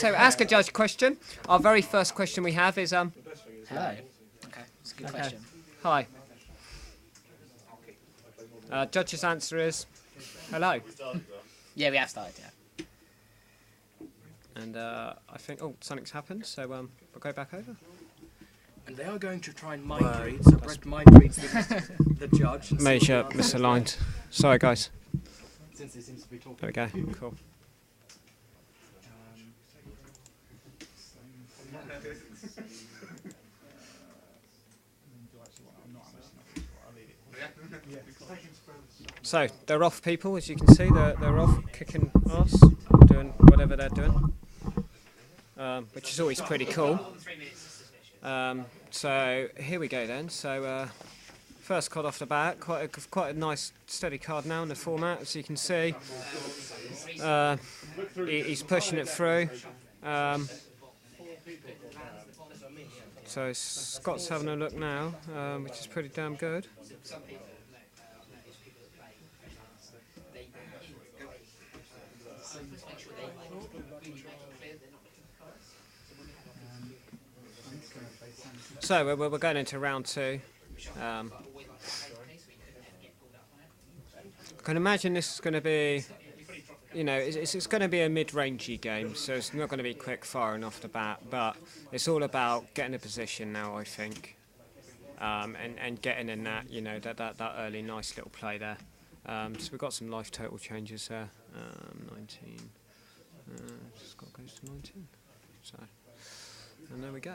So ask a judge question. Our very first question we have is Hello. Okay, it's a good question. Hi. Judge's answer is hello. Yeah, we have started. Yeah. And I think something's happened. So we'll go back over. And they are going to try and mind read. So Brett mind reads the judge. Major misaligned. Sorry, guys. Since he seems to be talking. There we go. Cool. So they're off, people. As you can see, they're off, kicking ass, doing whatever they're doing, which is always pretty cool. So here we go then. So first card off the bat, quite a nice steady card now in the format, as you can see. He's pushing it through. So Scott's having a look now, which is pretty damn good. So we're going into round two. I can imagine this is going to be, it's going to be a mid-rangey game, so it's not going to be quick firing off the bat, but it's all about getting a position now, I think, and getting in that, that early nice little play there. So we've got some life total changes there. 19. Scott goes to 19. So, and there we go.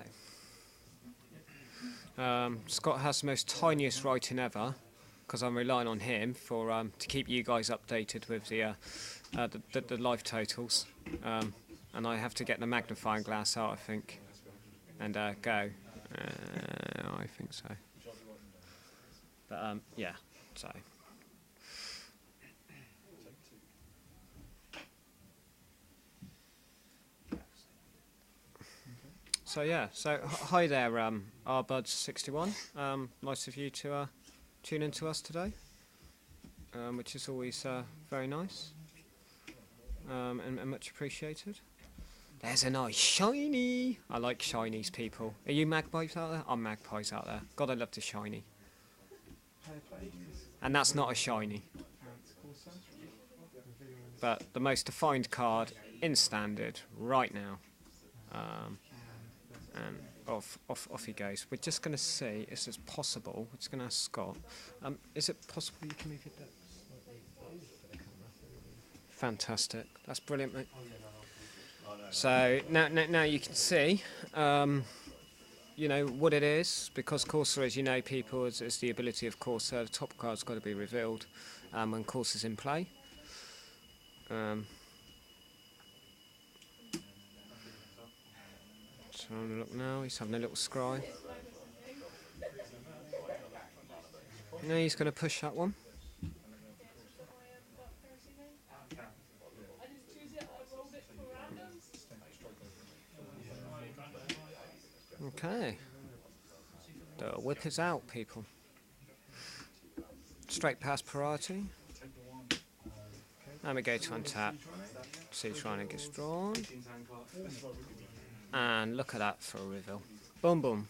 Scott has the most tiniest writing ever, because I'm relying on him for to keep you guys updated with the life totals, and I have to get the magnifying glass out, I think, and go. I think so. But yeah, so. So yeah, so hi there, Rbuds61. Nice of you to tune in to us today, which is always very nice and much appreciated. There's a nice shiny. I like shinies, people. Are you magpies out there? I'm magpies out there. God, I love the shiny. And that's not a shiny. But the most defined card in standard right now. And off he goes. We're just going to see if it's possible. We're just going to ask Scott. Is it possible you can move it down? Fantastic. That's brilliant, mate. So now you can see, what it is, because Corsair, as you know, people, is the ability of Corsair. The top card's got to be revealed when Corsair's in play. So I'm having a look now, he's having a little scry. Now he's going to push that one. Okay. The whip is out, people. Straight past priority. And we go to untap. See, trying to get drawn. And look at that for a reveal. Boom, boom.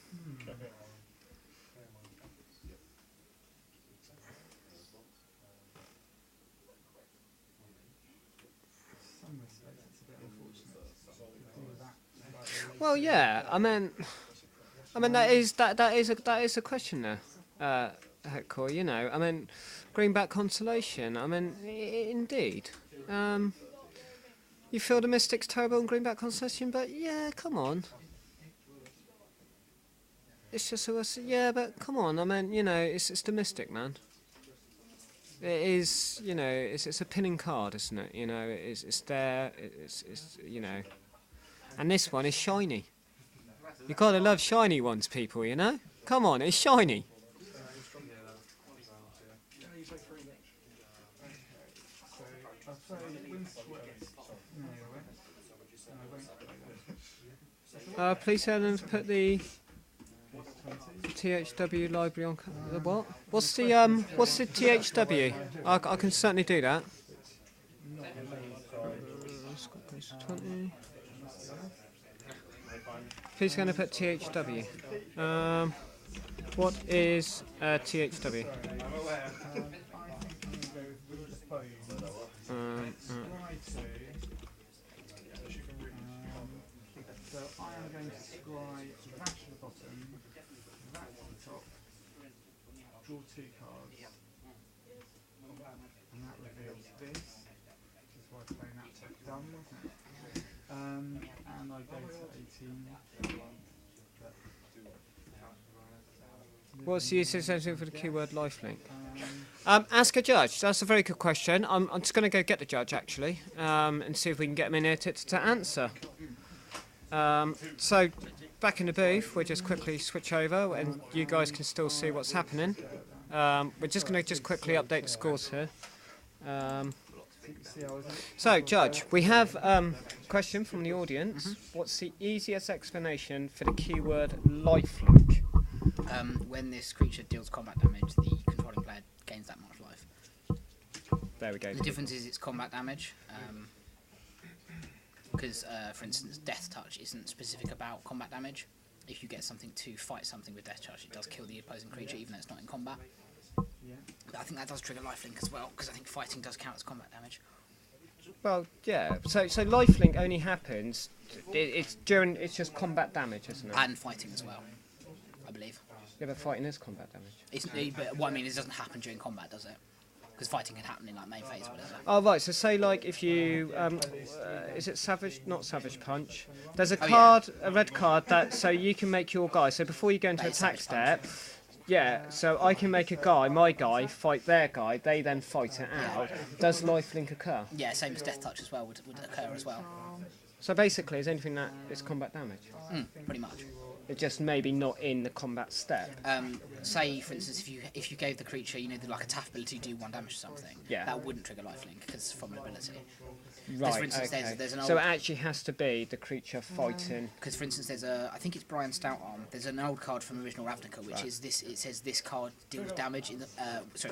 Well, yeah. I mean, that is a question there, Hector. I mean, greenback Constellation. I mean, indeed. You feel the Mystic's terrible in greenback Constellation, but yeah, come on. It's just yeah, but come on. I mean, it's the Mystic, man. It is, it's a pinning card, isn't it? It's there. It's and this one is shiny. You gotta love shiny ones, people. Come on, it's shiny. Please, Helen, put the THW library on. The what? What's the THW? I can certainly do that. Who's going to put THW? What is THW? So I am going to scry that to the bottom, that to the top, draw 2 cards, and that reveals this, which is why playing that tech done, wasn't it? And I go to 18. What's the usage for the keyword lifelink? Ask a judge. That's a very good question. I'm just going to go get the judge actually, and see if we can get him in here to answer. So back in the booth, we'll just quickly switch over, and you guys can still see what's happening. We're just going to quickly update the scores here. So, Judge, we have a question from the audience. What's the easiest explanation for the keyword lifelink? When this creature deals combat damage, the controlling player gains that much life. There we go. The difference is it's combat damage. Because, for instance, Death Touch isn't specific about combat damage. If you get something to fight something with Death Touch, it does kill the opposing creature, even though it's not in combat. Yeah. But I think that does trigger lifelink as well, because I think fighting does count as combat damage. Well, yeah. So lifelink only happens. It's just combat damage, isn't it? And fighting as well, I believe. Yeah, but fighting is combat damage. But what I mean is, it doesn't happen during combat, does it? Because fighting can happen in like main phase or whatever. Oh right, so say like if you is it savage? Not savage punch. There's a card, a red card that so you can make your guy. So before you go into attack step, yeah. So I can make a guy, my guy, fight their guy. They then fight it out. Does lifelink occur? Yeah, same as Death Touch as well would occur as well. So basically, is anything that is combat damage? Pretty much. It's just maybe not in the combat step. Say, for instance, if you gave the creature, like a tough ability to do 1 damage to something, that wouldn't trigger lifelink because it's from an ability. Right. For instance, Okay. there's an old, So it actually has to be the creature fighting. because for instance, I think it's Brian Stoutarm. There's an old card from original Ravnica, which is this. It says this card deals damage in the.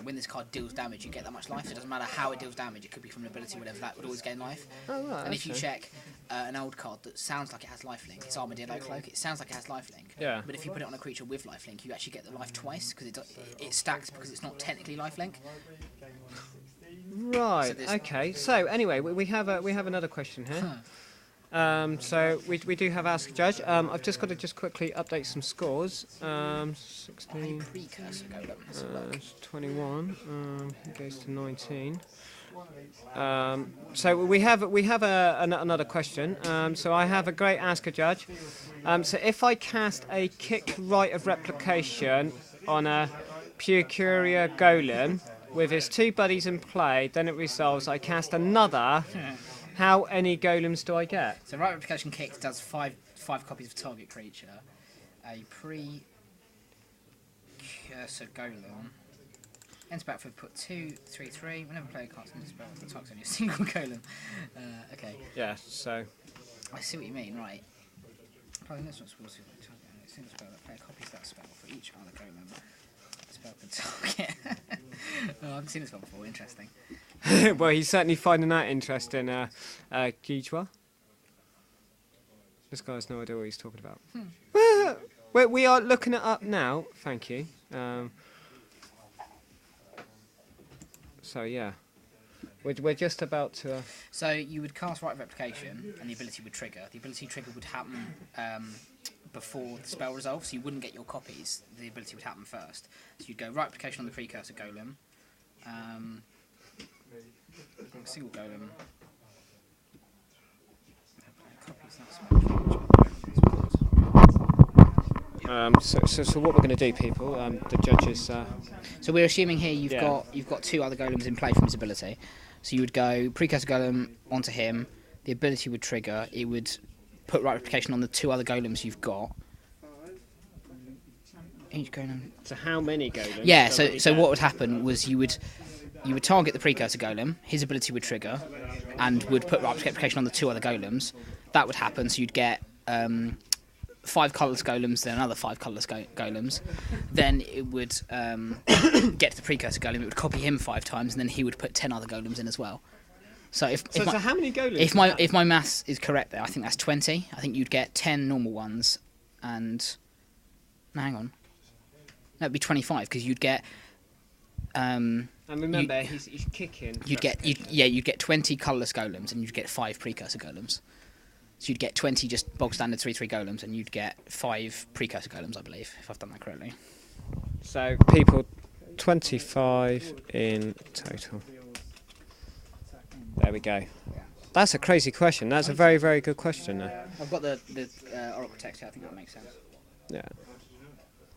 When this card deals damage, you get that much life. It doesn't matter how it deals damage. It could be from an ability, whatever. That would always gain life. Oh right. And if you okay. check an old card that sounds like it has lifelink, it's Armadillo Cloak. It sounds like it has lifelink. Yeah. But if you put it on a creature with lifelink, you actually get the life twice because it stacks because it's not technically lifelink. Right. So Okay. So anyway, we have another question here. So we do have Ask a Judge. I've just got to quickly update some scores. 16. Precursor golem. 21. It goes to 19. So we have another question. So I have a great Ask a Judge. So if I cast a kick Rite of Replication on a Pucuria Golem with his 2 buddies in play, then it resolves. I cast another. How many golems do I get? So Rite of Replication Kick does 5 copies of target creature. A Precursor Golem. Ends back for put 2, 3, 3. Whenever a player casts a spell, the target's only a single golem. Okay. Yeah. So. I see what you mean, right. Probably this one's supposed to be a target. A single spell that player copies that spell for each other golem. Spell per target. Oh, I haven't seen this one before. Interesting. Well, he's certainly finding that interesting, Gijwa. This guy has no idea what he's talking about. We are looking it up now. Thank you. So yeah, we're just about to. So you would cast Rite of Replication, and the ability would trigger. The ability trigger would happen before the spell resolves, so you wouldn't get your copies. The ability would happen first. So you'd go Rite of Replication on the Precursor Golem. Single golem. Copies that spell. So what we're going to do, people? The judges. So we're assuming here you've got 2 other golems in play from his ability. So you would go Precursor Golem onto him. The ability would trigger. It would put Rite of Replication on the 2 other golems you've got. Each golem. So how many golems? Yeah. So what would happen was you would target the Precursor Golem. His ability would trigger, and would put Rite of Replication on the 2 other golems. That would happen. So you'd get 5 colourless golems, then another 5 colourless golems. Then it would get to the Precursor Golem. It would copy him 5 times, and then he would put 10 other golems in as well. So how many golems? If my maths is correct there, I think that's 20. I think you'd get 10 normal ones, and no, hang on, that'd be 25 because you'd get. And remember, he's kicking. You'd get 20 colourless golems, and you'd get 5 precursor golems. So you'd get 20 just bog standard 3/3 golems, and you'd get 5 precursor golems, I believe, if I've done that correctly. So people, 25 in total. There we go. That's a crazy question. That's a very, very good question. I've got the Oracle text here. I think that makes sense. Yeah.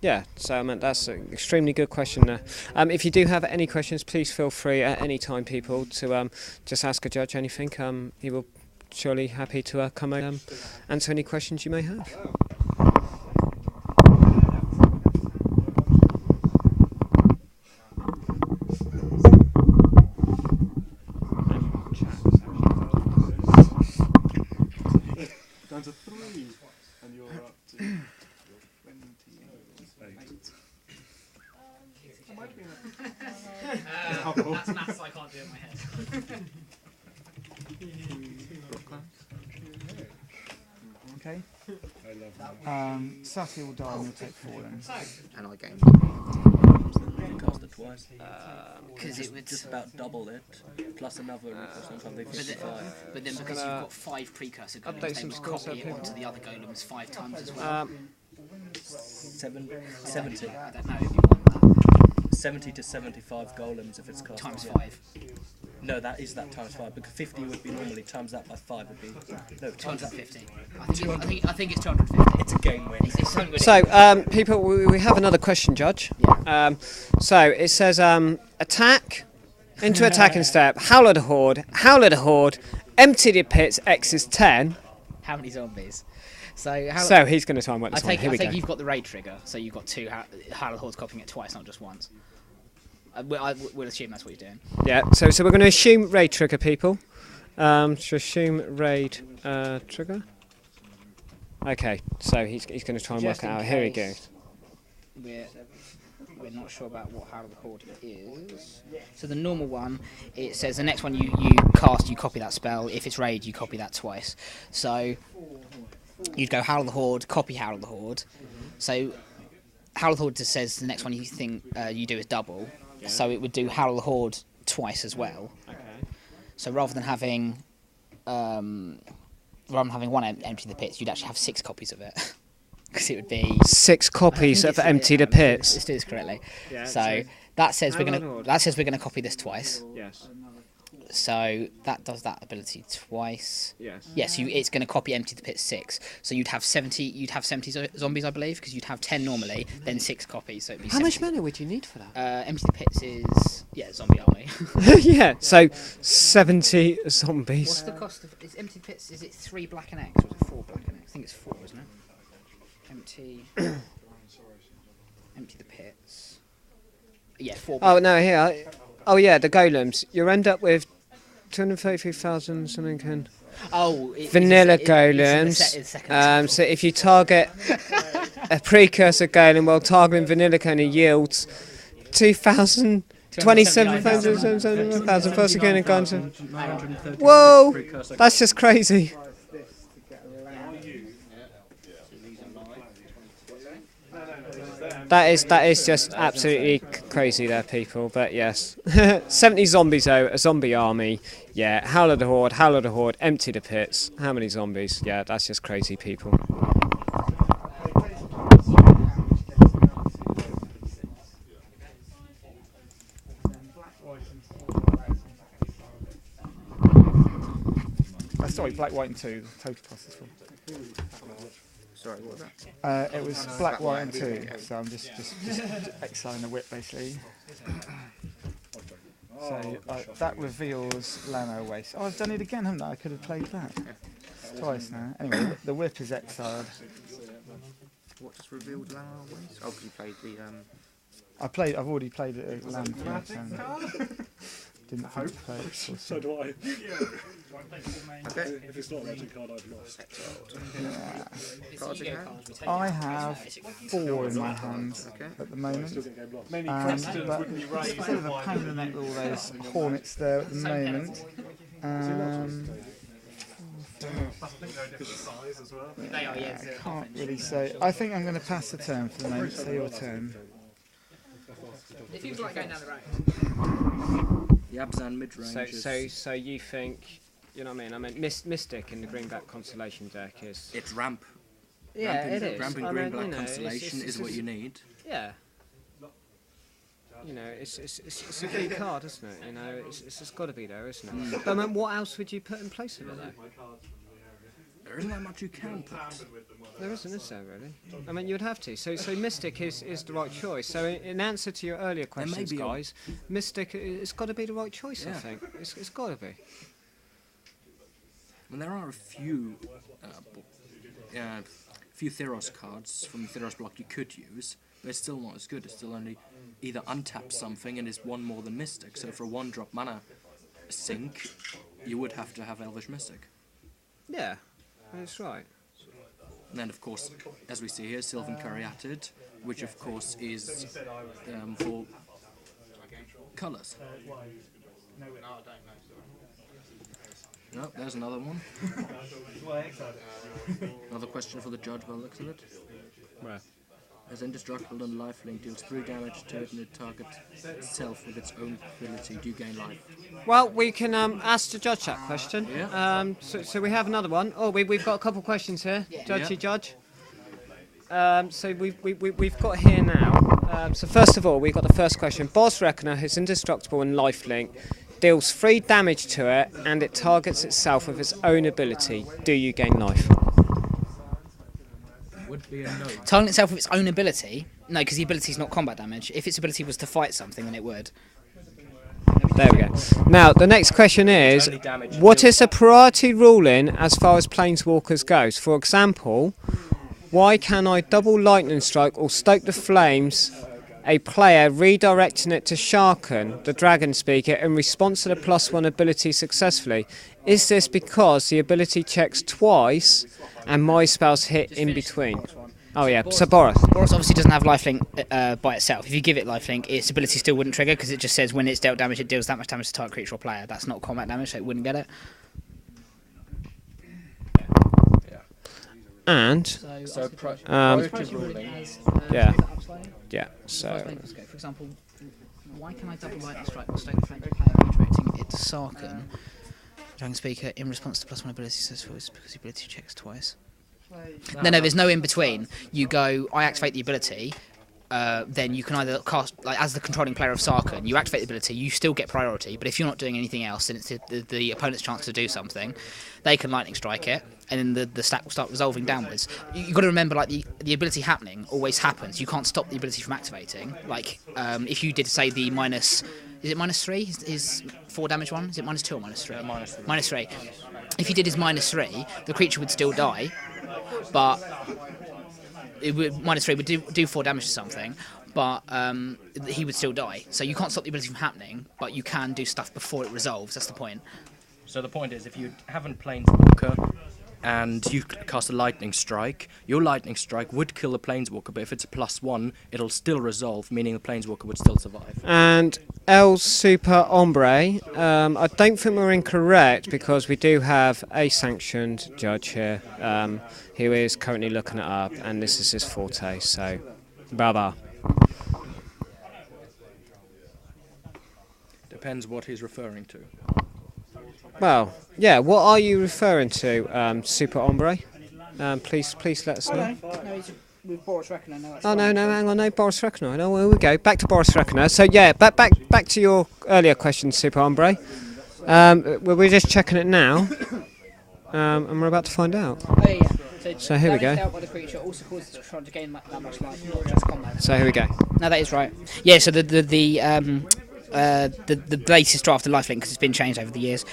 Yeah, so I mean, that's an extremely good question there. If you do have any questions, please feel free at any time, people, to just ask a judge anything. He will surely happy to come and answer any questions you may have. Down to 3, and you're up to 28. That's maths I can't do in my head. Okay. Sati will die and you'll take 4 then. And I gained. Cast it twice. Because it would Just about double it, plus another something 55. but then because you've got 5 precursor golems, update they some would scores copy there, it onto the other golems 5 times as well. 70. I don't know if you want 70 to 75 golems if it's cast that. Times again. 5. No, that is that times 5, because 50 would be normally times that by 5 would be no times that. 250. I think it's 250. It's a game win. It's so good. So, people, we have another question, Judge. Yeah. So it says, attack, into attacking step, howl at the horde, empty the pits, X is 10. How many zombies? So He's going to try and work this one. Here I we think go. you've got the raid trigger, so you've got 2 Howl of the Hordes copying it twice, not just once. We'll assume that's what you're doing. Yeah, so we're going to assume raid trigger, people. To assume raid trigger. Okay, so he's going to try and work it out. Here we go. We're not sure about what Howl of the Horde is. So the normal one, it says the next one you cast, you copy that spell. If it's raid, you copy that twice. So you'd go Howl of the Horde, copy Howl of the Horde. So Howl of the Horde just says the next one you think you do is double. Yeah. So it would do Howl of the Horde twice as well. Okay. So rather than having one empty the pits, you'd actually have 6 copies of it. Because it would be 6 copies of empty the pits. Let's do this correctly. Yeah, so that says we're gonna copy this twice. Yes. So that does that ability twice. Yes. Yes, it's going to copy empty the pit 6. So you'd have 70. You'd have 70 zombies, I believe, because you'd have 10 normally, then 6 copies. So it'd be. How much mana would you need for that? Empty the pits is zombie army. Yeah. So 70 zombies. What's the cost of empty the pits? Is it 3 black and X or is it 4 black and X? I think it's 4, isn't it? Empty the pits. Yeah, 4. Oh no, here. Oh yeah, the golems. You end up with 233,000 something. Vanilla golems. So if you target a precursor golem while targeting vanilla golem yields 2,000. 27,000 first again and gone to. Whoa! That's just crazy. That is just absolutely crazy there, people. But yes, 70 zombies though, a zombie army. Yeah, Howl of the Horde, empty the pits. How many zombies? Yeah, that's just crazy, people. Sorry, black, white and 2. The total cost is 4. Sorry, what was that? It was black, white and 2. So I'm just exiling the whip basically. So that reveals Lano Waste. Oh, I've done it again, haven't I? I could have played that twice now. Anyway, the whip is exiled. What just revealed Lano Waste? Oh, because you played the. I've already played it at land first and didn't think to play it. So do I. Okay. If it's not a magic card, I've lost. Cards in hand? I have 4 in my hand at the moment. Many But questions would be it's raised. a bit of a pain in the neck with all those hornets there at the moment. 4, I think they're a different size as well. They are, yeah. I can't really say. I think I'm going to pass the turn for the moment. So your turn. If you like going down the road. The Aban midrange So you think, you know what I mean? I mean, Mystic in the green-black Constellation deck is... it's ramp. Yeah, Ramping, it is. Ramping I green mean, black you know, Constellation is what you need. Yeah. You know, it's a good card, isn't it? You know, it's got to be there, isn't it? But I mean, what else would you put in place of it, though? There isn't that much you can put. There isn't, is there, really? I mean, you'd have to. So Mystic is the right choice. So in answer to your earlier questions, be a- guys, Mystic, it's got to be the right choice, I Yeah. think. It's got to be. And there are a few, few Theros cards from the Theros block you could use, but it's still not as good. It's still only either untap something and is one more than Mystic. So for a 1-drop mana sink, you would have to have Elvish Mystic. Yeah, that's right. And then, of course, as we see here, Sylvan Caryatid, which of course is for colours. No, there's another one. Another question for the judge by the looks of it. Where? As indestructible and lifelink deals 3 damage to it and it targets itself with its own ability, do you gain life? Well, we can ask the judge that question. Yeah. So we have another one. Oh, we've got a couple of questions here. Judgey Yeah. judge. So we've got here now. So first of all, we've got the first question. Boss Reckoner is indestructible and lifelink, deals 3 damage to it, and it targets itself with its own ability. Do you gain life? Would be a no. Targeting itself with its own ability? No, because the ability is not combat damage. If its ability was to fight something, then it would. There we go. Now, the next question is, Only damage what deals- is a priority ruling as far as Planeswalkers goes? For example, why can I double Lightning Strike or Stoke the Flames a player redirecting it to Sharken, the Dragon Speaker, in response to the +1 ability successfully? Is this because the ability checks twice and my spells hit in between? Oh yeah, so Boris. Boros obviously doesn't have lifelink by itself. If you give it lifelink, its ability still wouldn't trigger because it just says when it's dealt damage, it deals that much damage to target creature or player. That's not combat damage, so it wouldn't get it. And So priority ruling. yeah, yeah. So Let's go. For example, why can I double lightning strike or stone flame player redirecting it to Sarkhan? Dragon Speaker in response to +1 ability successful is because the ability checks twice. No, there's no in between. You go, I activate the ability, then you can either cast, like as the controlling player of Sarkhan, you activate the ability, you still get priority, but if you're not doing anything else, then it's the opponent's chance to do something. They can lightning strike it, and then the stack will start resolving downwards. You've got to remember, like the ability happening always happens. You can't stop the ability from activating. Like if you did say the minus, is it -3? Is 4 damage one? Is it -2 or -3? -3. If you did his -3, the creature would still die, but it would -3 would do 4 damage to something, but he would still die. So you can't stop the ability from happening, but you can do stuff before it resolves. That's the point. So the point is, if you haven't Planeswalker and you cast a Lightning Strike, your Lightning Strike would kill the Planeswalker, but if it's a +1, it'll still resolve, meaning the Planeswalker would still survive. and El Super Hombre, I don't think we're incorrect because we do have a sanctioned judge here who is currently looking it up, and this is his forte. So, bye. Depends what he's referring to. Well, yeah. What are you referring to, Super Hombre? Please let us know. No, with Boris Reckoner. No, Oh no, hang on, no Boris Reckoner. No, here we go. Back to Boris Reckoner. So yeah, back to your earlier question, Super Hombre. We're just checking it now, and we're about to find out. Oh yeah. So here we go. Damage dealt by the creature also causes its control to gain that much life, not just combat. So here we go. No, that is right. Yeah. So the basis draft of lifelink, because it's been changed over the years.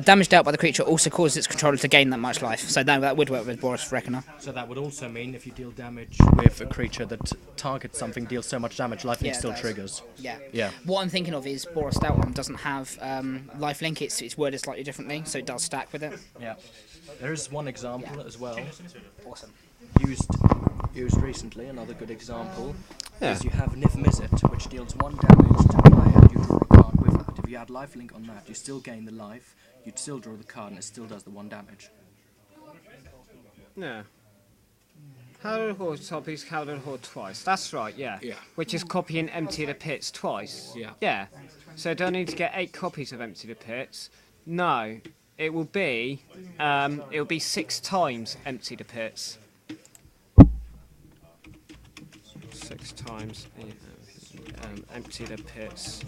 Damage dealt by the creature also causes its controller to gain that much life. So that would work with Boris Reckoner. So that would also mean if you deal damage with a creature that targets something, deals so much damage, lifelink Yeah, it still does. triggers. Yeah. Yeah. What I'm thinking of is Boris Stoutland doesn't have lifelink. It's worded slightly differently, so it does stack with it. Yeah. There is one example as well, Awesome. used recently. Another good example Yeah. is you have Nif Mizzet, which deals 1 damage to a player, and you draw a card with that. If you add lifelink on that, you still gain the life, you'd still draw the card, and it still does the 1 damage. Yeah. Howler Horde copies Howler Horde twice. That's right, yeah. Yeah. Which is copying Empty the Pits twice. Yeah. Yeah. So do I need to get 8 copies of Empty the Pits? No. It will be 6 times Empty the Pits. 6 times Empty the Pits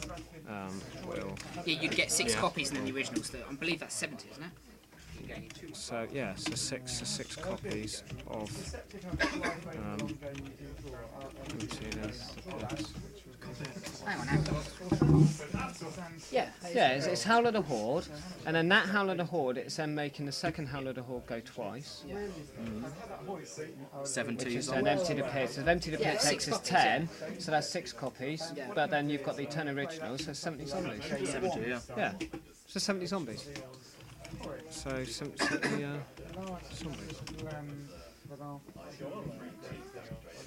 will. Yeah, you'd get 6 copies and then the originals. I believe that's 70, isn't it? So yeah, so six copies of Empty the Pits. Hang on. Yeah. Yeah, it's Howler the Horde, and then that Howler the Horde, it's then making the second Howler the Horde go twice. 70 Which is is then Empty the Pits. So Empty the Pits takes 6 us copies, 10, so that's 6 copies. But then you've got the 10 originals, so 70 zombies. 70, yeah. Yeah, so 70 zombies. So 70 zombies.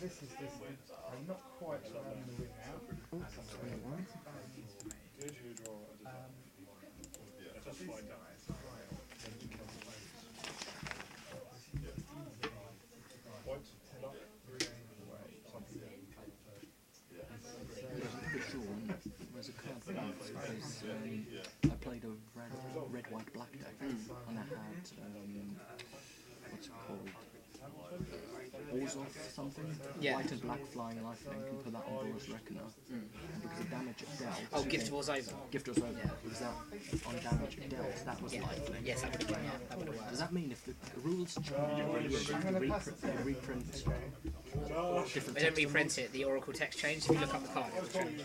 This is I'm not quite the win now. 21. There's a card for that because I played a red, white, black deck and I had what's it called? Wars of something? Yeah. White and black flying lifelink and put that on Boris Reckoner. And because of damage it dealt. Oh, Gift was over. Gift was over. Because that on damage it dealt, that was lifelink. Yes, that would have been, yeah. That would have worked. Does that mean if the rules change, you have to reprint different They don't text? reprint it, the Oracle text changed. If you look up the card, it will change.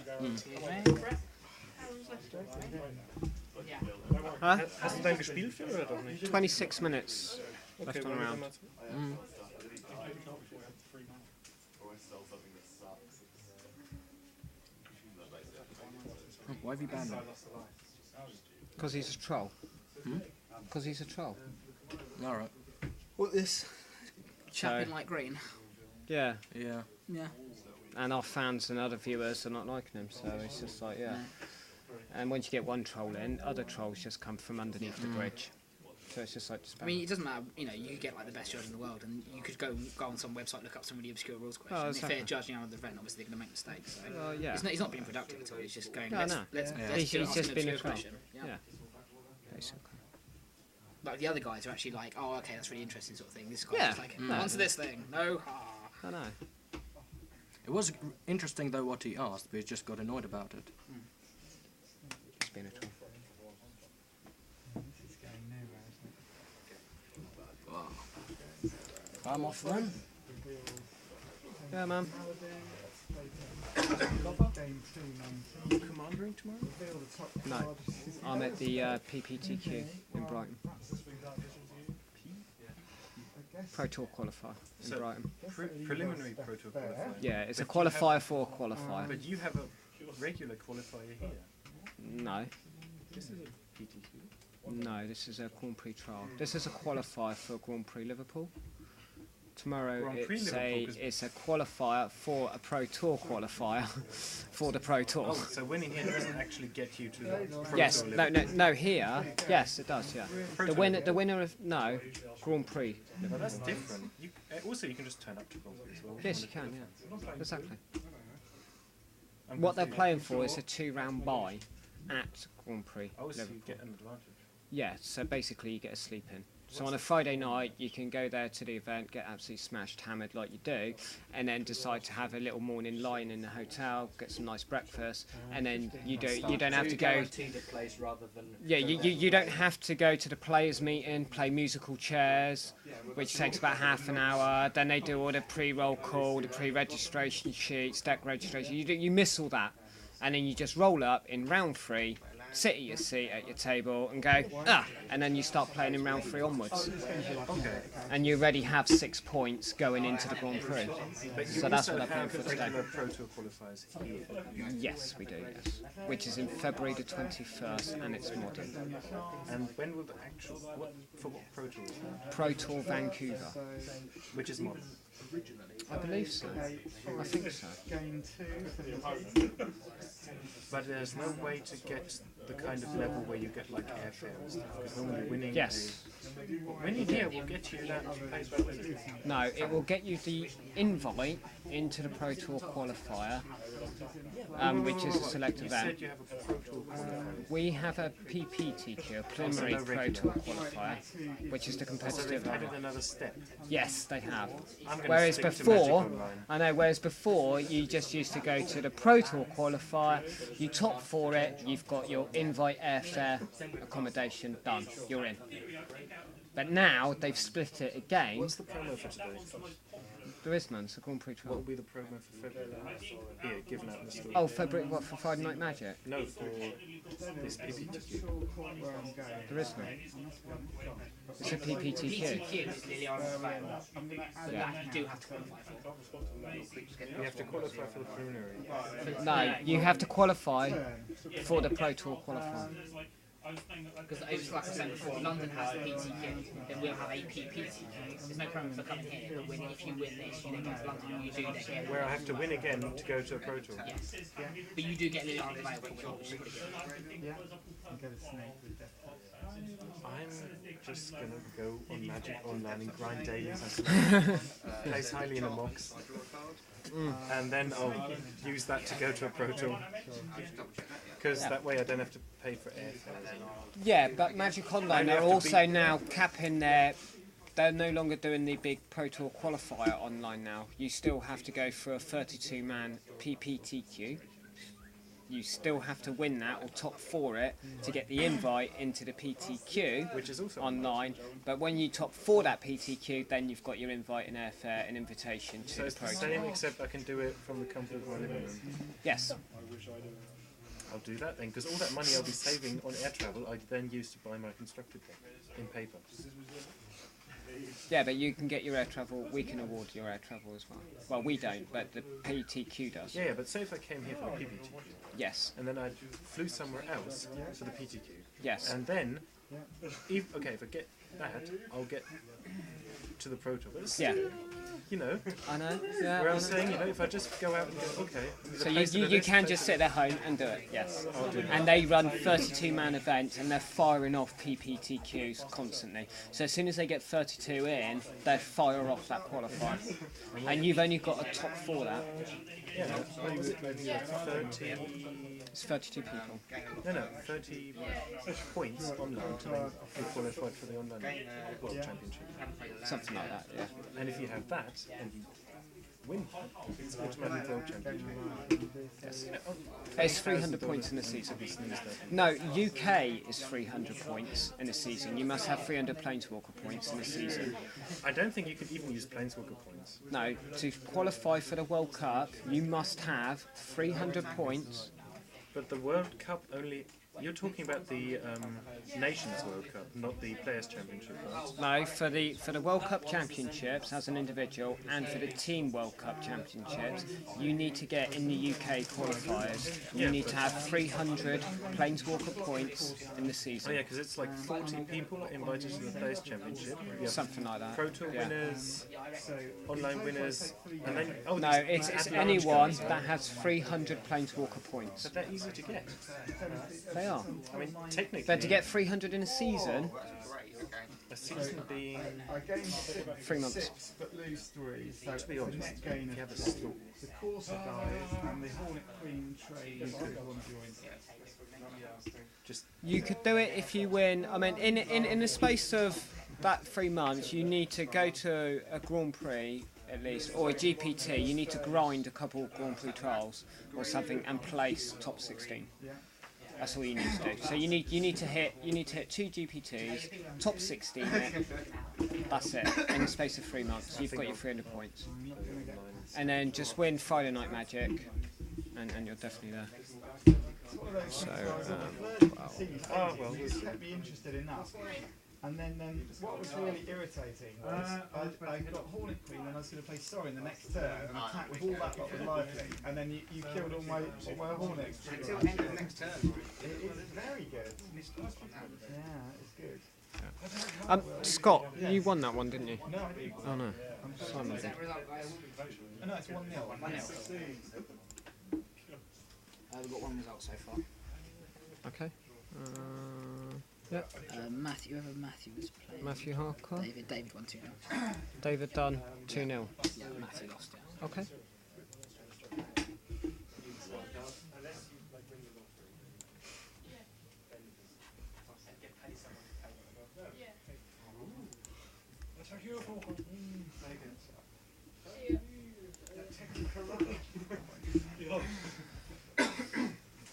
Huh? Hast du dein gespielt für oder doch nicht? 26 minutes left on wollen wir round. mal- Why have you banned him? Because he's a troll. Because he's a troll. Alright. What this? Chap in So- light green. Yeah. Yeah. Yeah. And our fans and other viewers are not liking him, so it's just like, yeah. And once you get one troll in, other trolls just come from underneath the bridge. So it's just like just I mean, it doesn't matter. You know, you could get like the best judge in the world, and you could go on some website, look up some really obscure rules question. Oh, If exactly. they're judging out of the event, obviously they're going to make mistakes. So Well, yeah. he's not being productive at all. He's just going. No, let's, no. let's, Yeah. let's He's do just an been a obscure troll. question. Yeah. Basically. Like the other guys are actually like, oh, okay, that's really interesting, sort of thing. This guy's Yeah. just like, answer this thing. No. I know. It was interesting though what he asked, but he just got annoyed about it. It's been a troll. This is going nowhere, isn't it? I'm off then. Yeah, man. Game 2, 19. Commandering tomorrow? Reveal the top No. card. I'm at the PPTQ in Brighton. Pro Tour qualifier in So- Brighton. Preliminary Pro Tour qualifier. Yeah, it's a But you have- qualifier for a qualifier. But you have a regular qualifier here. No. This is a PTQ. No, this is a Grand Prix trial. This is a qualifier for Grand Prix Liverpool. Tomorrow Grand Prix Liverpool, 'cause- it's a qualifier for a Pro Tour qualifier for the Pro Tour. Oh, so winning here doesn't actually get you to the Pro Yes, Tour no, level. no, here. Yes, it does. Yeah, Pro the Tour winner, level. the winner of no Grand Prix. Well, that's different. Also, you can just turn up to Grand Prix as well. Yes, you can. Yeah, exactly. I'm What they're confused. playing for is a 2-round bye at Grand Prix Oh, so you Liverpool. get an advantage. Yeah, so basically you get a sleep in. So on a Friday night, you can go there to the event, get absolutely smashed, hammered like you do, and then decide to have a little morning lie-in in the hotel, get some nice breakfast, and then you don't have to go. Guaranteed a place rather than. Yeah, you don't have to go to the players' meeting, play musical chairs, which takes about half an hour. Then they do all the pre-roll call, the pre-registration sheets, deck registration. You miss all that, and then you just roll up in round 3. Sit at your seat at your table and go, and then you start playing in round 3 onwards. Okay. And you already have 6 points going into the Grand Prix. But you So that's also what I'm playing have for today. regular Pro Tour qualifiers here. Yes, we do, yes. Which is in February the 21st, and it's modern. And when will the actual... What Pro Tour is that? Pro Tour Vancouver. Which is modern. I believe so. I think so. Game 2. But there's no way to get the kind of level where you get like airfare and stuff. Because normally winning Yes. When you do, we'll get you that paper. No, it will get you the invite into the Pro Tour qualifier, which is a select You event. said you have a Pro Tour qualifier. We have a PPTQ, a preliminary no Pro regular. Tour qualifier, which is the So competitive. they've added another step. Yes, they have. I'm gonna Whereas stick to before, Magic Online. I know. Whereas before, you just used to go to the Pro Tour qualifier. You top 4 it. You've got your invite, airfare, accommodation done. You're in. But now they've split it again. What's the promo for today? There is none. So Grand Prix What 12. will be the promo for February? Here, given out in the store. Oh, February. What for Friday Night Magic? No, for this PPTQ. There is none. It's a PPTQ. PTQ is Liliana's available. Yeah. That you do have to qualify for. You have to qualify for the preliminary. No, you have to qualify for the Pro Tour qualifier. Because it's like I said before, London has the PTQ, then we'll have a PPTQ. There's no problem for coming here. But if you win this, you then go to London, you do then get. Where I have to win again to go to a Pro Tour. Yes. But you do get Liliana's available for winning, which is pretty good. Yeah. And get a snake with death. I'm just gonna go on Magic Online and grind dailies and place highly in a box. And then I'll use that to go to a Pro Tour. Because that way I don't have to pay for airfare. Yeah, but Magic Online And you are have to also now capping their. They're no longer doing the big Pro Tour qualifier online now. You still have to go for a 32-man PPTQ. You still have to win that or top 4 it to get the invite into the PTQ, Which is also online. But when you top 4 that PTQ, then you've got your invite and airfare and invitation to So the it's Pro the Tour. same, except I can do it from the comfort of my living room. Yes. I'll do that then, because all that money I'll be saving on air travel, I then use to buy my constructed book in paper. Yeah, but you can get your air travel. We can award your air travel as well. Well, we don't, but the PTQ does. Yeah, but say if I came here for the PPTQ, Yes. and then I flew somewhere else for the PTQ, Yes. and then, if I get that, I'll get to the Pro Tour. But it's Yeah. still, you know, I know. Yeah. where I I was know. saying, if I just go out and go, okay. So you can just sit at home and do it, yes. And they run 32-man events and they're firing off PPTQs constantly. So as soon as they get 32 in, they fire off that qualifier. And you've only got a top 4 that. Yeah, what is it? 30. It's 32 people. No, 30 points online to then be qualified for the online World Championship. Something like that, yeah. And if you have that and you win, it's automatic World Championship. Yes. It's 300 points in a season. No, UK is 300 points in a season. You must have 300 Planeswalker points in a season. I don't think you can even use Planeswalker points. No, to qualify for the World Cup, you must have 300 points. But the World Cup only... You're talking about the Nations World Cup, not the Players' Championship, right? No, for the World Cup Championships as an individual and for the Team World Cup Championships, you need to get in the UK qualifiers. You need to have 300 Planeswalker points in the Oh season. yeah, because it's like 40 people are invited to the Players' Championship. You have Something like that. Pro Tour Yeah. winners, online winners, and then... Oh, No, these it's at-large anyone guys. that has 300 Planeswalker points. But they're easy to get. They are. I mean, technically... But to get 300 in a season, a season being... I gained 3 months. 6 but lose 3. So To be the honest, net gain if you of have a store, the Corsair dies and the Hornet Queen trade is one joint. you could do it if you win. I mean, in the space of that 3 months, you need to go to a Grand Prix at least, or a GPT. You need to grind a couple Grand Prix trials or something and place top 16. That's all you need to do. So you need to hit 2 GPTs, top 16. That's it. In the space of 3 months, you've got your 300 points, and then just win Friday Night Magic, and you're definitely there. So, oh well, You kept me interested in that. And then what was really irritating was I got Hornet Queen and I was going to play Sorry in the next turn and attack with all that lot with lively, and then you killed all my Hornets. Until the end of the next turn. It is very good. Yeah, it's good. Scott, you won that one, didn't you? No, Oh no, Simon did. no, it's 1-0. We've got one result so far. Okay. Matthew, whoever Matthew was playing. Matthew Harker. David won 2-0. David Dunn, 2-0. Yeah, Matthew lost it. Okay.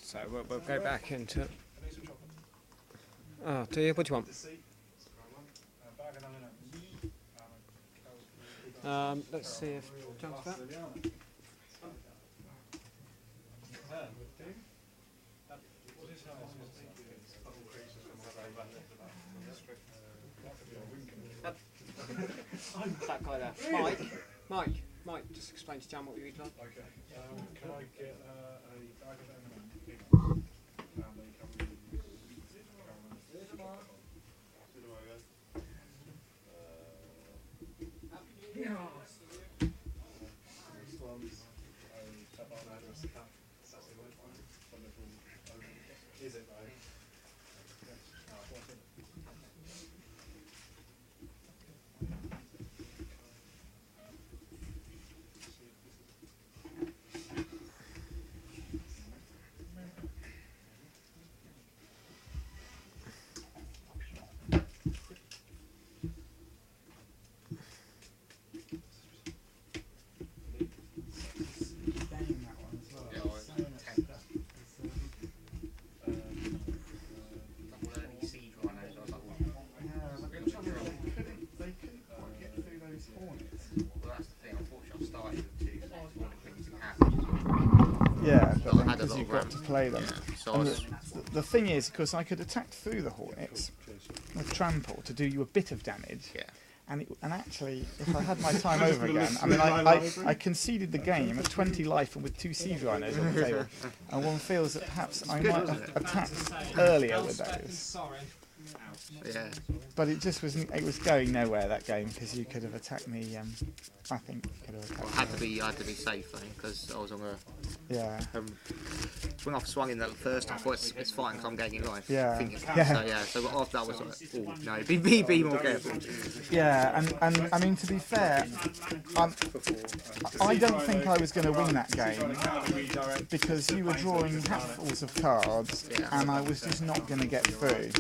So we'll go back into it. Oh, do you? What do you want? Let's see if John's back. That guy there. Mike, just explain to Jan what you'd like. Okay. Can I get a bag of M&M's? Is it though? Yeah, but then I had a because lot you've of got RAM. to play them. Yeah, so I And was, the thing is, because I could attack through the Hornets with Trample to do you a bit of damage. yeah. And actually, if I had my time over again, I mean, I conceded the game at 20 life and with 2 Siege Rhinos on the table. And one feels that perhaps I might have attacked earlier with those. Sorry. Yeah. But it just wasn't, it was going nowhere, that game, because you could have attacked me, I think you could have Well, attacked me. I had to be safe though, because I was on a Yeah. when I swung in that first, I thought it's fine because I'm gaining life. Yeah. Thinking, Yeah. So yeah, so after that I was like, oh no, be more careful. Yeah, and I mean, to be fair, I don't think I was going to win that game because you were drawing hatfuls of cards Yeah. and I was just not going to get through.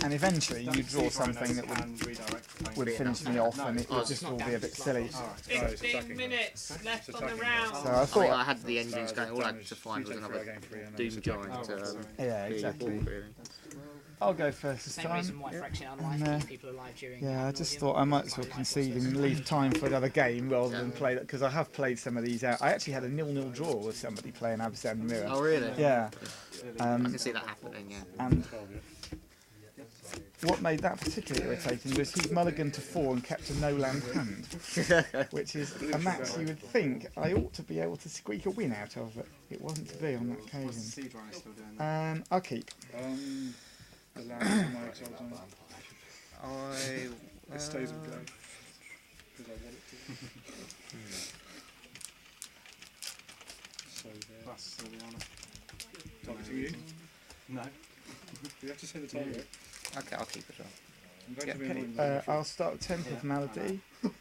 And eventually you draw something that would finish me off and it would just all be a bit silly. 15 minutes left on the round. So I I mean, thought, I had the engines going. All I had to find was another Doom Giant. yeah, exactly. I'll go first this Same time. reason why Friction Unlife And, keeps people alive during. Yeah, I just thought I might as well concede and leave time for another game rather than play that, because I have played some of these out. I actually had a 0-0 draw with somebody playing Absand Mirror. Oh really? Yeah. I can see that happening. Yeah. And what made that particularly irritating was he mulliganed to 4 and kept a no-land hand, which is a match you would think I ought to be able to squeak a win out of, but it wasn't to be on that occasion. Siege Rhino still doing that? I'll keep. It stays in play. Because I want it to. So there. Plus Sylviana. Targeting you? No. You have to say the target. Okay, I'll keep it on. I'm going Yeah, to be okay. annoying with I'll start with Temple of Malady, put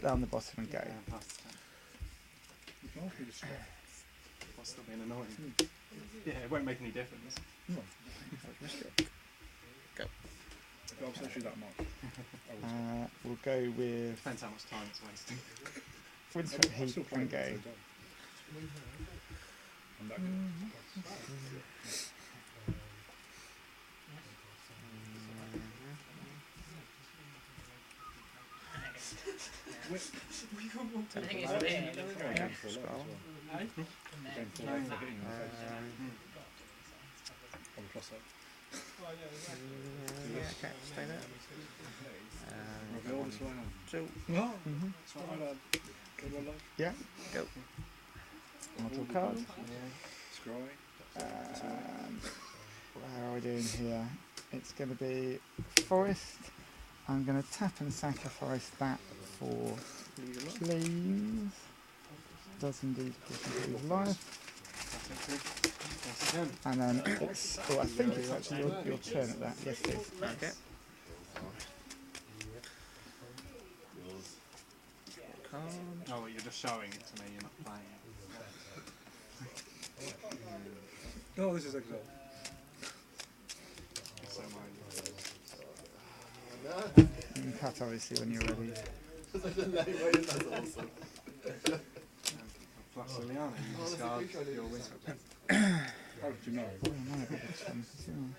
that on the bottom and go. Plus 10. You can ask me to stop. While still being annoying. Yeah, it won't make any difference. If I was actually that much. I would. We'll go with Depends how much time it's wasting. Windswept I'm Heath still and playing go. at the same time. I'm that good. I think it's weird. I'm going for a lot as well. I'm going for a lot for hitting the face. On the plus side. Okay, stay there. I'll go all this way now. So, It's not my bad. Go one life. Yeah. go. Model card. Scry. How are we doing here? It's going to be Forest. I'm going to tap and sacrifice that for please. Does indeed lose life. And then it's, oh, I think it's actually your turn at that. Yes, it is. Okay. Oh, you're just showing it to me, you're not playing it. Oh, this is excellent. So You can cut obviously when you're ready. plus Liliana, you discard your whistle. How did you know? Oh, I might have a bit of chance as well.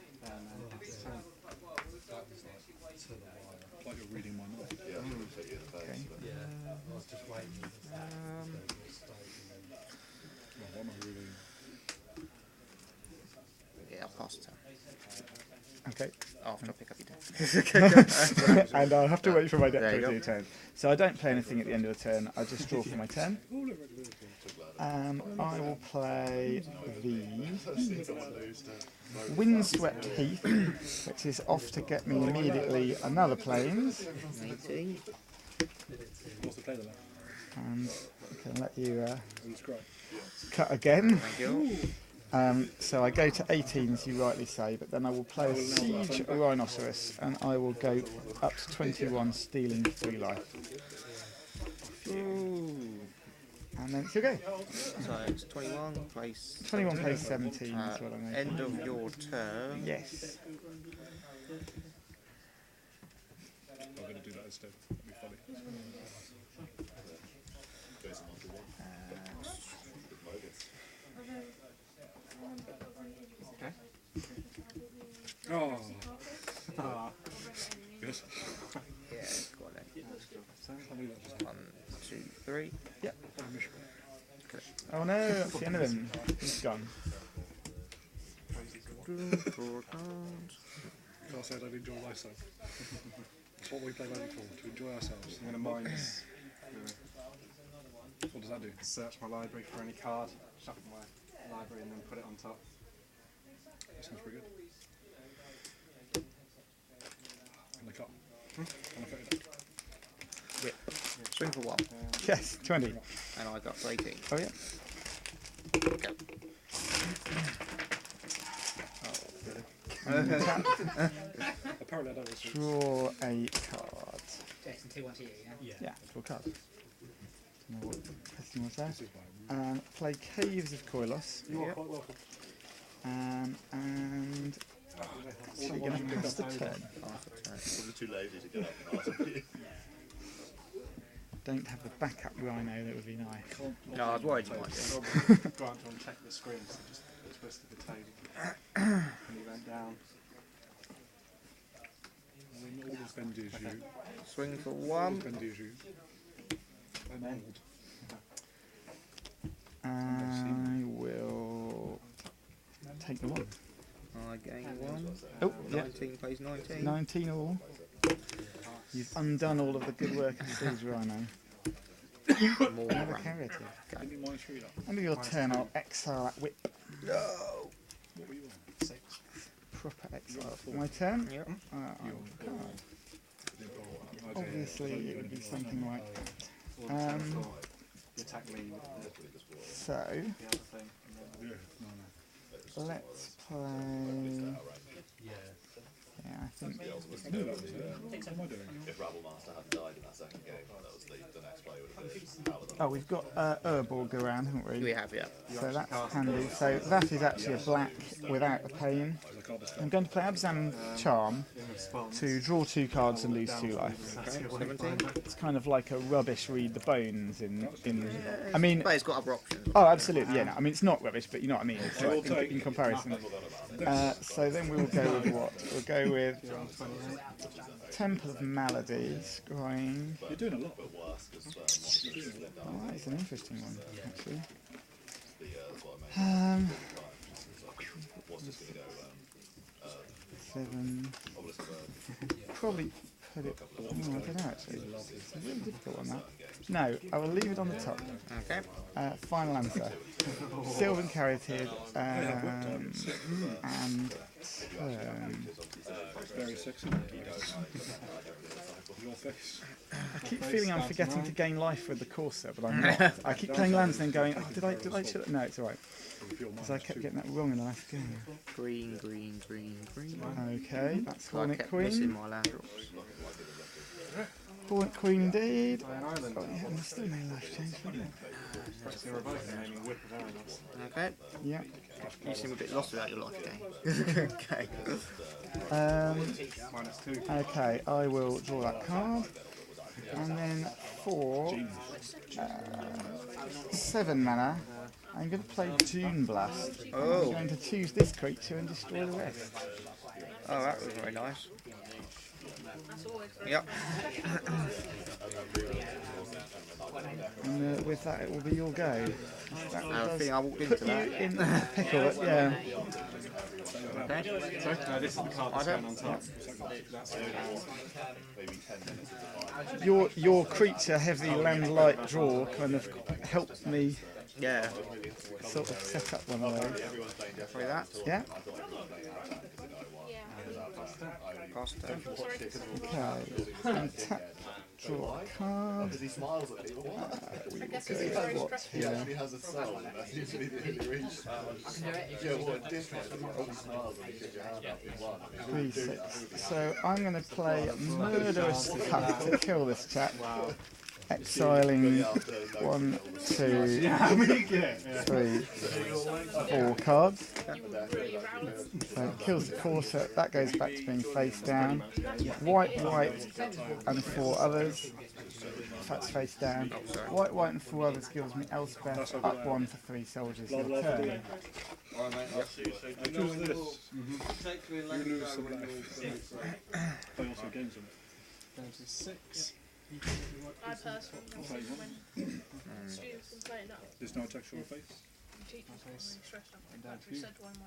Like you're reading my notes. Okay. What am I reading? Yeah, I'll pass the turn. Okay. After I pick up your turn. And I'll have to wait for my deck There to you do go. a turn. So I don't play anything at the end of the turn. I just draw for my turn. I will play the Windswept Heath, which is off to get me immediately another planes. 18. What's the play then? And I can let you It's great. cut again. Thank you. So I go to 18, as you rightly say, but then I will play a Siege Rhinoceros, and I will go up to 21, stealing 3 life. And then it's your go. So it's 21 place. 21 plays 17 is what I mean. End of your turn. Yes. I'm going to do that instead. That'd be funny. Oh. Yes. Yeah, got it. I knew that just 1, 2, 3. Yep. happened. Oh no, that's the end of him. He's gone. Draw a card. I said I'd enjoy myself. That's what we play Magic for, to enjoy ourselves. I'm going to minus. What does that do? Search my library for any card, shuffle my library and then put it on top. That sounds pretty good. And the cut. Unaffected deck. Whip. Swing for 1. Yes, 20. And I got for 18. Oh yeah. Go. Apparently I don't want to. Draw a card. Jason, 2-1 to you, yeah? Yeah, draw a card. Don't know what question was there. This is my Play Caves of Koilos. You are quite welcome. And so you're going to pass the turn. Probably too lazy to get up and ask you. Don't have the backup rhino, that would be nice. No, I was worried you might do. Grant to uncheck the screen, so just twisted the table. And he went down. All this bendy is you. Swing for All 1. this bendy is you. I'm old. I will take the 1. I gain 1. Oh, yeah. 19 plays 19. 19 all. You've undone all of the good work of Siege Rhino. More Another run. curative. Give me minus 3 up. End of your turn, I'll exile that whip. No! What were you on? Proper exile. My turn? Yep. Obviously, it would be something like that. Or the second floor. You attack me with So, the other thing. Yeah, no. let's play... Yeah, I think... I knew that was there. What am I doing? If Rabblemaster hadn't died in that second game, that was the next play would have been Paladin. Oh, we've got Urborg around, haven't we? We have, yeah. So that's handy. So that is actually a black without a pain. I'm going to play Abzan Charm to draw 2 cards and lose 2 life. 17. It's kind of like a rubbish read the bones in I mean, But it's got other options. oh, absolutely, yeah. No, I mean, it's not rubbish, but you know what I mean. It's like in comparison. So then we will go with what? We'll go with Temple of Malady, scrying. You're doing a lot. Oh, that's an interesting one, actually. Seven. Probably put it. Oh, I don't know actually. It's a really difficult one, that. No, I will leave it on the top. Okay. Final answer. Sylvan Carroted and Very sexy. Your face. I keep feeling I'm forgetting to gain life with the Corsair, but I'm not. I keep playing lands and then going, oh, did I no, it's alright. Because I kept getting that wrong in the last game. Green, green, green, green. Okay, that's So I Hornet kept missing Queen. my land drops. Hornet Queen indeed. Oh yeah, and there's still no life change for them. Okay. Yeah. You seem a bit lost without your life game. Okay. Okay, I will draw that card. And then for 7 mana, I'm going to play Dune Blast. I'm going to choose this creature and destroy the rest. Oh, that was very nice. Yep. And with that, it will be your go. That I does think I walked put into you that. in a pickle, yeah. Okay. No, this is the card that's going on top. Your creature heavy land light draw kind of helped me Yeah. sort of set up one of those. Try that. Yeah. Pass turn. Okay. Untap, draw a card. Because he smiles at people. We will go what He here? actually has a soul, and that's usually the only reason. Yeah, what a difference. He only smiles when he gives your hand up in one. 3/6. So I'm going to play Murderous Cut to kill this chap. Exiling 1, 2, 3, 4 cards. So it kills the Corsair. That goes back to being face down. White, white, and 4 others. That's face down. White, white, and 4 others gives me Elspeth up 1 for 3 soldiers. Your turn. I choose this. You lose some life. Play also games them. Down to 6. I personally, when students complain that There's no attacks on your face. teachers get really stressed out, like we said to one of my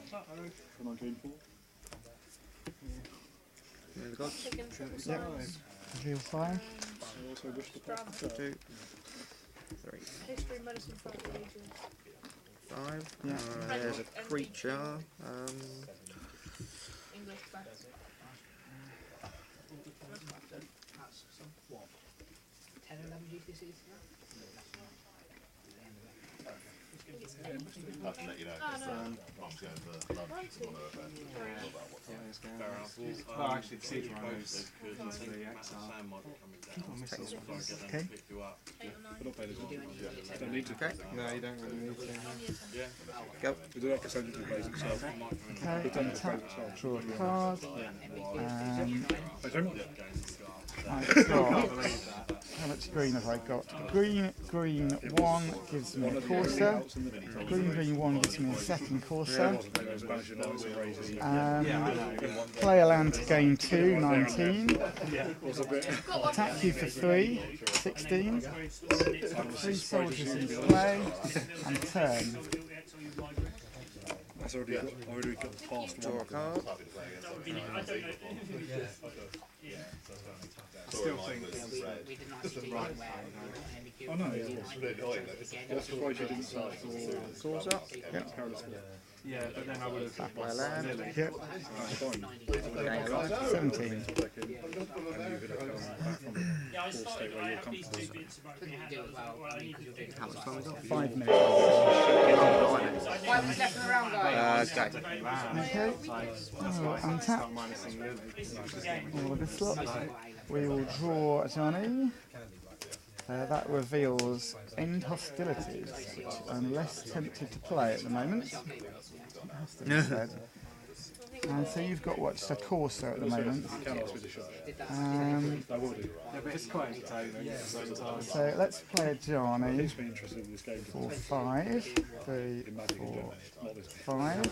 fellow students. For 19-4. Taking triple Yep. science, Reveal 5. I also wish to pop. 2, 3, history, medicine, folk, religion. 5. Yeah. There's a creature. English, maths. I have to let you know, because Mum's going to London to one of her events. Well, actually, the siege rhinos into the exile. Okay. 8 or 9. But not pay this one. Don't need to. Okay. No, you don't really need to. Go. We do that percentage of the base itself. Okay, untap, draw a card. I don't. I've got. How much green have I got? Green, green 1 gives me a Corsair. Green, green 1 gives me a second Corsair. Play a land to gain 2, 19. Attack you for 3, 16. 3 soldiers in play, and turn. That's already got past Draw a one. card. Still think Oh no, yeah. What's the price you didn't sell for Calls up. Perilous War? yeah, but then I would have Back my land. Yep, Fine. Gain a life. 17. And you could have come back from the full state where you're comfortable. How much time is it? 5 minutes. Go. Okay, untap. All of this lot. We will draw a Johnny. That reveals End Hostilities, which I'm less tempted to play at the moment. It has to be said. And so you've got what's a Corsair at the moment. Cannot switch a shot. Um, I will do. yeah, but it's quite entertaining at the same time. so let's play a Johnny Makes me interested in this game. for 5, 3, 4, 5.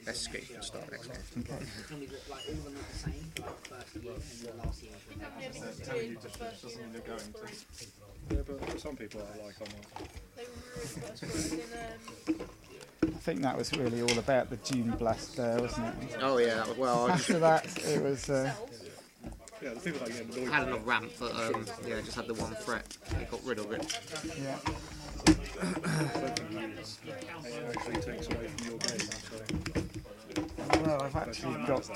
Let's skip and start next game. Okay. Telling you to finish doesn't mean you're going to. Yeah, but some people I like on that. They were really first in I think that was really all about the Dune Blast there, wasn't it? Oh yeah, that was, well, I just After that, it was. Yeah, the people that get annoyed. had another ramp, but yeah, just had the one threat. It got rid of it. Yeah. It actually takes away from your game. So. Well, I've actually got.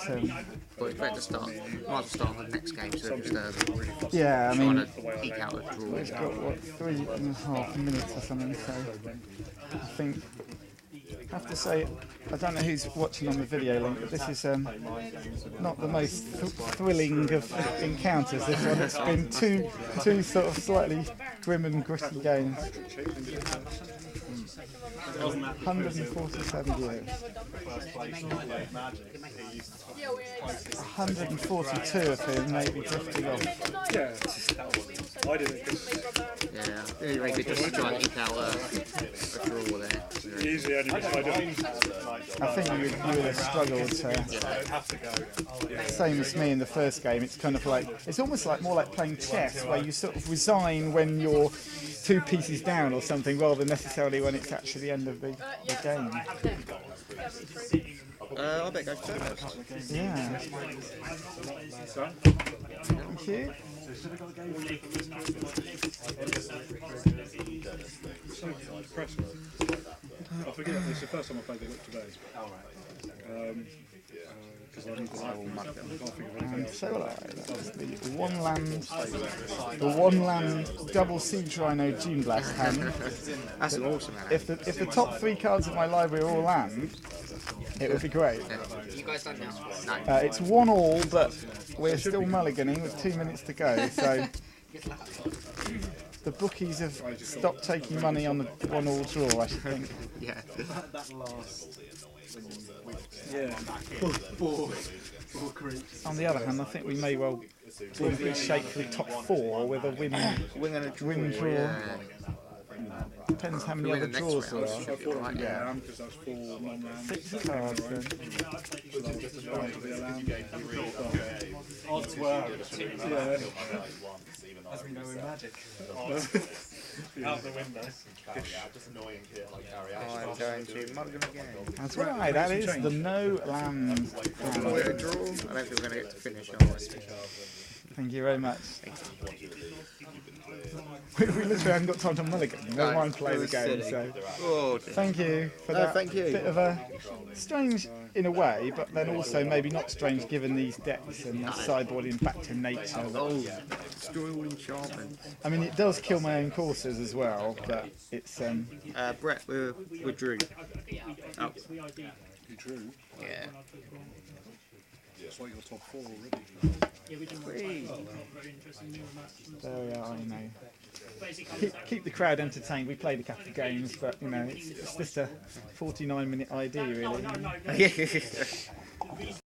But it's better to start. Might as well start on the next game so it's Yeah, I trying mean, to eke out a draw. we've got what 3.5 minutes or something. So I think. I have to say, I don't know who's watching on the video link, but this is not the most thrilling of encounters. This one, it's been two sort of slightly grim and gritty games. 147 years. 142 of whom may be drifting off. Yeah, I did it. Yeah, really, really good just to try and eke out a draw there. Easily only because I didn't. I think you would have struggled to. Same as me in the first game. It's kind of like it's almost like more like playing chess, where you sort of resign when you're 2 pieces down or something, rather than necessarily when it's actually the end of the game. I bet go first. Yeah. Thank you. Impressive. I forget, it's the first time I played the Whip today. Because I need the life. I can't think of anything else. So that's the one land double siege rhino Dune Blast hand. That's an awesome hand. If the top 3 cards of my library are all land, it would be great. You guys done now? It's 1-1, but we're still mulliganing with 2 minutes to go. So the bookies have stopped taking money on the 1-1 draw, I should think. Yeah. On the other hand, I think we may well be in good shape for the top 4 with a win and a draw. Yeah. Depends how many other draws there are. Yeah, because that's 4 non-round. 6 cards then. Odds were. Yeah. As we know in Magic. Out the window. I'm going to mulligan again. That's right, that is the no land. A draw. I don't think we're going to get to finish on this. Thank you very much. We literally haven't got time to mulligan. No mind play the game, so thank you for that. Thank you. Bit of a strange in a way, but then also maybe not strange given these decks and the sideboarding back to nature. Oh, destroy all enchantments. I mean, it does kill my own courses as well, but it's Brett, we withdrew. Oh. You drew. Yeah. That's like your top 4 already. there we are. I know. Keep the crowd entertained. We played a couple of games, but you know, it's just a 49-minute ID really.